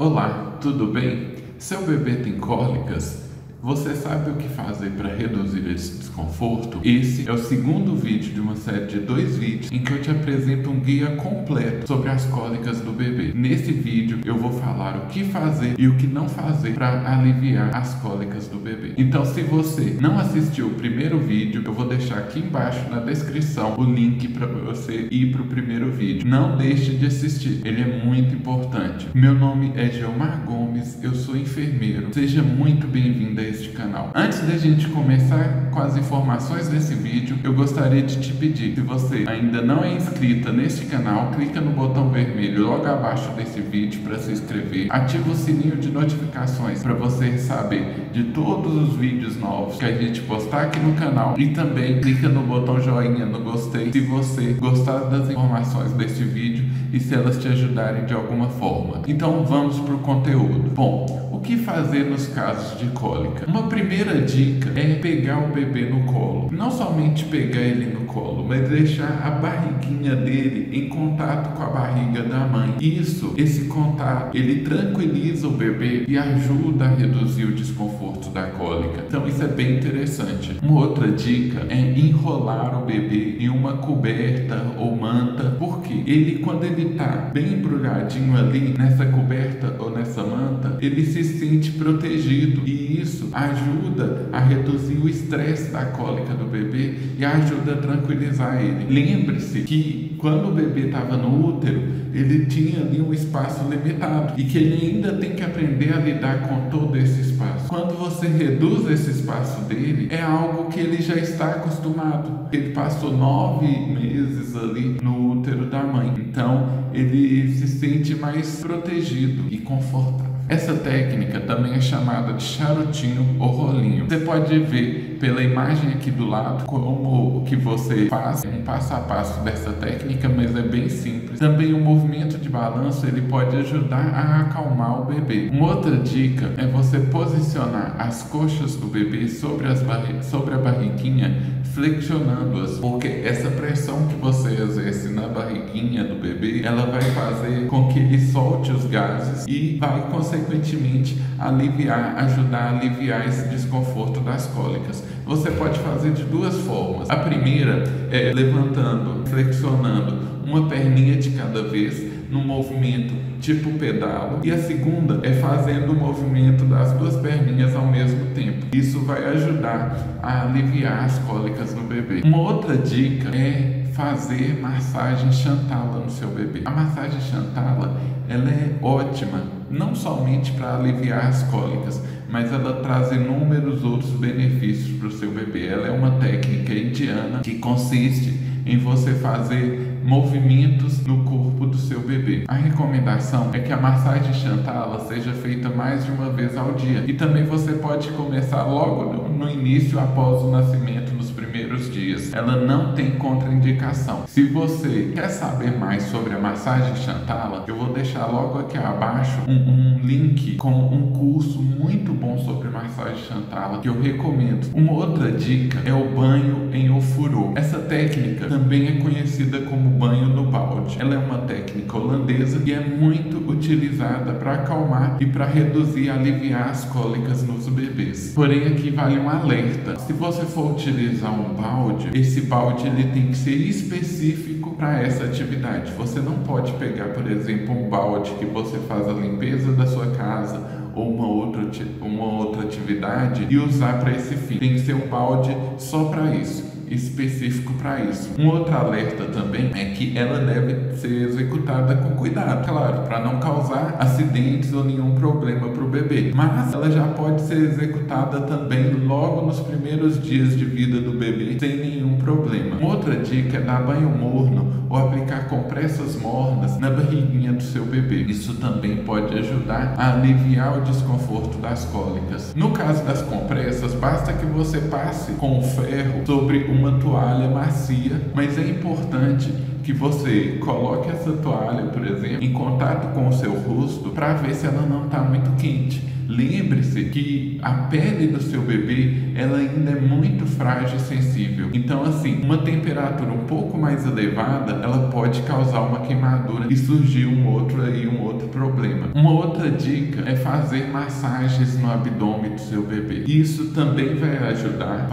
Olá, tudo bem? Seu bebê tem cólicas? Você sabe o que fazer para reduzir esse desconforto? Esse é o segundo vídeo de uma série de 2 vídeos em que eu te apresento um guia completo sobre as cólicas do bebê. Nesse vídeo eu vou falar o que fazer e o que não fazer para aliviar as cólicas do bebê. Então, se você não assistiu o primeiro vídeo, eu vou deixar aqui embaixo na descrição o link para você ir para o primeiro vídeo. Não deixe de assistir, ele é muito importante. Meu nome é Geomar Gomes, eu sou enfermeiro. Seja muito bem-vindo a este canal. Antes da gente começar com as informações desse vídeo, eu gostaria de te pedir, se você ainda não é inscrita neste canal, clica no botão vermelho logo abaixo desse vídeo para se inscrever, ativa o sininho de notificações para você saber de todos os vídeos novos que a gente postar aqui no canal, e também clica no botão joinha no gostei se você gostar das informações deste vídeo e se elas te ajudarem de alguma forma. Então vamos para o conteúdo. Bom, o que fazer nos casos de cólica? Uma primeira dica é pegar o bebê no colo. Não somente pegar ele no colo, mas deixar a barriguinha dele em contato com a barriga da mãe. Esse contato, ele tranquiliza o bebê e ajuda a reduzir o desconforto da cólica. Então isso é bem interessante. Uma outra dica é enrolar o bebê em uma coberta ou manta, porque quando ele tá bem embrulhadinho ali nessa coberta ou nessa manta, ele se sente protegido, e isso ajuda a reduzir o estresse da cólica do bebê e ajuda a tranquilizar ele. Lembre-se que quando o bebê estava no útero, ele tinha ali um espaço limitado e que ele ainda tem que aprender a lidar com todo esse espaço. Quando você reduz esse espaço dele, é algo que ele já está acostumado. Ele passou 9 meses ali no útero da mãe, então ele se sente mais protegido e confortável. Essa técnica também é chamada de charutinho ou rolinho. Você pode ver pela imagem aqui do lado como que você faz um passo a passo dessa técnica, mas é bem simples. Também o movimento de balanço ele pode ajudar a acalmar o bebê. Uma outra dica é você posicionar as coxas do bebê sobre a barriguinha, flexionando-as, porque essa pressão que você exerce na barriguinha do bebê, ela vai fazer com que ele solte os gases e vai consequentemente ajudar a aliviar esse desconforto das cólicas. Você pode fazer de 2 formas. A primeira é levantando, flexionando uma perninha de cada vez, num movimento tipo pedalo, e a segunda é fazendo o movimento das 2 perninhas ao mesmo tempo. Isso vai ajudar a aliviar as cólicas no bebê. Uma outra dica é fazer massagem Chantala no seu bebê. A massagem Chantala, ela é ótima, não somente para aliviar as cólicas, mas ela traz inúmeros outros benefícios para o seu bebê. Ela é uma técnica indiana que consiste em você fazer movimentos no corpo do seu bebê. A recomendação é que a massagem Chantala seja feita mais de uma vez ao dia, e também você pode começar logo no início, após o nascimento, nos primeiros dias. Ela não tem contraindicação. Se você quer saber mais sobre a massagem Chantala, eu vou deixar logo aqui abaixo um link com um curso muito bom sobre massagem Chantala que eu recomendo. Uma outra dica é o banho em ofurô. Essa técnica também é conhecida como banho no balde. Ela é uma técnica holandesa e é muito utilizada para acalmar e para reduzir e aliviar as cólicas nos bebês. Porém, aqui vale um alerta. Se você for utilizar um balde, esse balde ele tem que ser específico para essa atividade. Você não pode pegar, por exemplo, um balde que você faz a limpeza da sua casa ou uma outra atividade e usar para esse fim. Tem que ser um balde só para isso, específico para isso. Um outro alerta também é que ela deve ser executada com cuidado, claro, para não causar acidentes ou nenhum problema para o bebê, mas ela já pode ser executada também logo nos primeiros dias de vida do bebê sem nenhum problema. Uma outra dica é dar banho morno ou aplicar compressas mornas na barriguinha do seu bebê. Isso também pode ajudar a aliviar o desconforto das cólicas. No caso das compressas, basta que você passe com o ferro sobre uma toalha macia, mas é importante que você coloque essa toalha, por exemplo, em contato com o seu rosto para ver se ela não está muito quente. Lembre-se que a pele do seu bebê, ela ainda é muito frágil e sensível. Então, assim, uma temperatura um pouco mais elevada, ela pode causar uma queimadura e surgir um outro problema. Uma outra dica é fazer massagens no abdômen do seu bebê. Isso também vai ajudar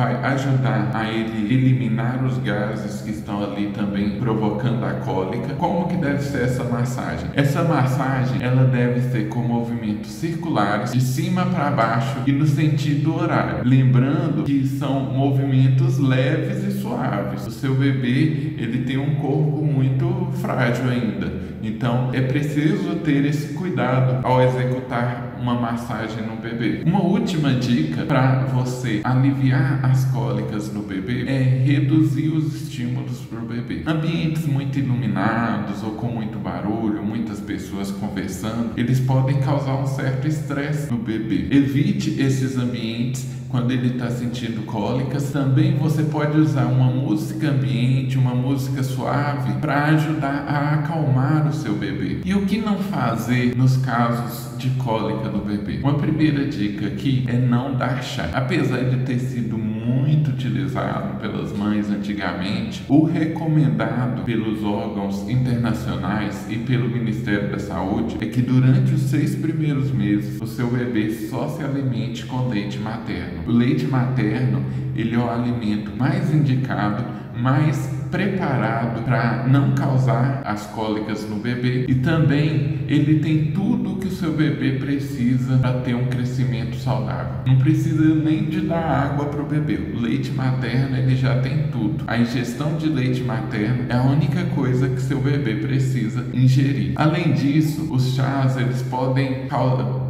a ele eliminar os gases que estão ali também provocando a cólica. Como que deve ser essa massagem? Essa massagem, ela deve ser com movimentos circulares, de cima para baixo e no sentido horário. Lembrando que são movimentos leves e suaves. O seu bebê, ele tem um corpo muito frágil ainda. Então, é preciso ter esse cuidado ao executar uma massagem no bebê. Uma última dica para você aliviar as cólicas no bebê é reduzir os estímulos para o bebê. Ambientes muito iluminados ou com muito barulho, muitas pessoas conversando, eles podem causar um certo estresse no bebê. Evite esses ambientes quando ele está sentindo cólicas. Também você pode usar uma música ambiente, uma música suave para ajudar a acalmar o seu bebê. E o que não fazer nos casos de cólica do bebê? Uma primeira dica aqui é não dar chá. Apesar de ter sido muito utilizado pelas mães antigamente, o recomendado pelos órgãos internacionais e pelo Ministério da Saúde é que durante os 6 primeiros meses o seu bebê só se alimente com leite materno. O leite materno, ele é o alimento mais indicado, mais preparado para não causar as cólicas no bebê, e também ele tem tudo o que o seu bebê precisa para ter um crescimento saudável. Não precisa nem de dar água para o bebê. O leite materno, ele já tem tudo. A ingestão de leite materno é a única coisa que seu bebê precisa ingerir. Além disso, os chás, eles podem causar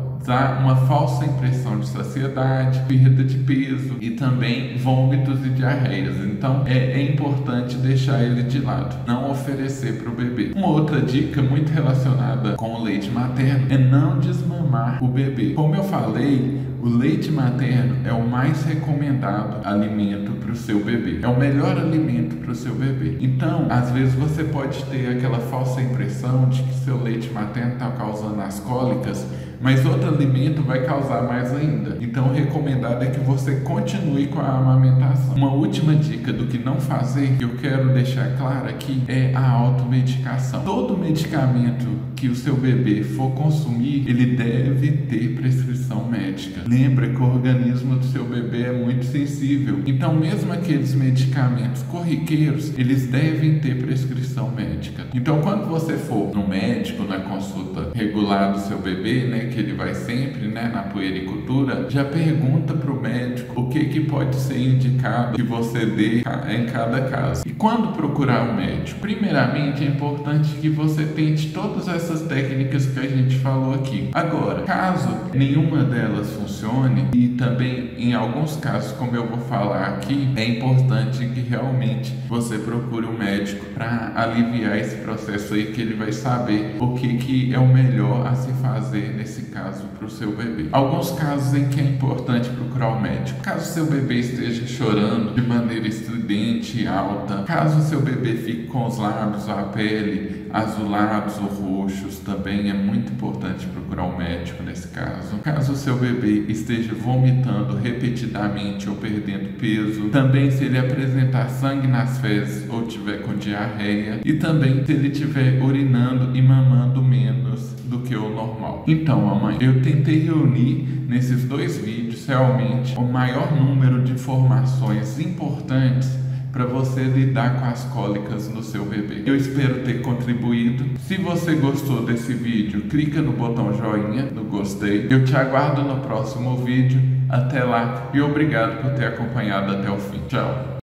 uma falsa impressão de saciedade, perda de peso e também vômitos e diarreias. Então é importante deixar ele de lado, não oferecer para o bebê. Uma outra dica muito relacionada com o leite materno é não desmamar o bebê. Como eu falei, o leite materno é o mais recomendado alimento para o seu bebê. É o melhor alimento para o seu bebê. Então, às vezes você pode ter aquela falsa impressão de que seu leite materno está causando as cólicas, mas outro alimento vai causar mais ainda. Então, o recomendado é que você continue com a amamentação. Uma última dica do que não fazer, que eu quero deixar claro aqui, é a automedicação. Todo medicamento que o seu bebê for consumir, ele deve ter prescrição médica. Lembra que o organismo do seu bebê é muito sensível. Então, mesmo aqueles medicamentos corriqueiros, eles devem ter prescrição médica. Então, quando você for no médico, na consulta regular do seu bebê, né, que ele vai sempre, né, na puericultura, já pergunta para o médico o que pode ser indicado que você dê em cada caso. E quando procurar um médico? Primeiramente, é importante que você tente todas essas técnicas que a gente falou aqui. Agora, caso nenhuma delas funcione, e também em alguns casos, como eu vou falar aqui, é importante que realmente você procure um médico para aliviar esse processo aí, que ele vai saber o que é o melhor a se fazer nesse caso para o seu bebê. Alguns casos em que é importante procurar o médico: caso seu bebê esteja chorando de maneira estridente e alta, caso seu bebê fique com os lábios, a pele azulados ou roxos, também é muito importante procurar um médico nesse caso. Caso o seu bebê esteja vomitando repetidamente ou perdendo peso, também se ele apresentar sangue nas fezes ou tiver com diarreia, e também se ele estiver urinando e mamando menos do que o normal. Então, mamãe, eu tentei reunir nesses 2 vídeos realmente o maior número de informações importantes para você lidar com as cólicas no seu bebê. Eu espero ter contribuído. Se você gostou desse vídeo, clica no botão joinha, no gostei. Eu te aguardo no próximo vídeo. Até lá e obrigado por ter acompanhado até o fim. Tchau!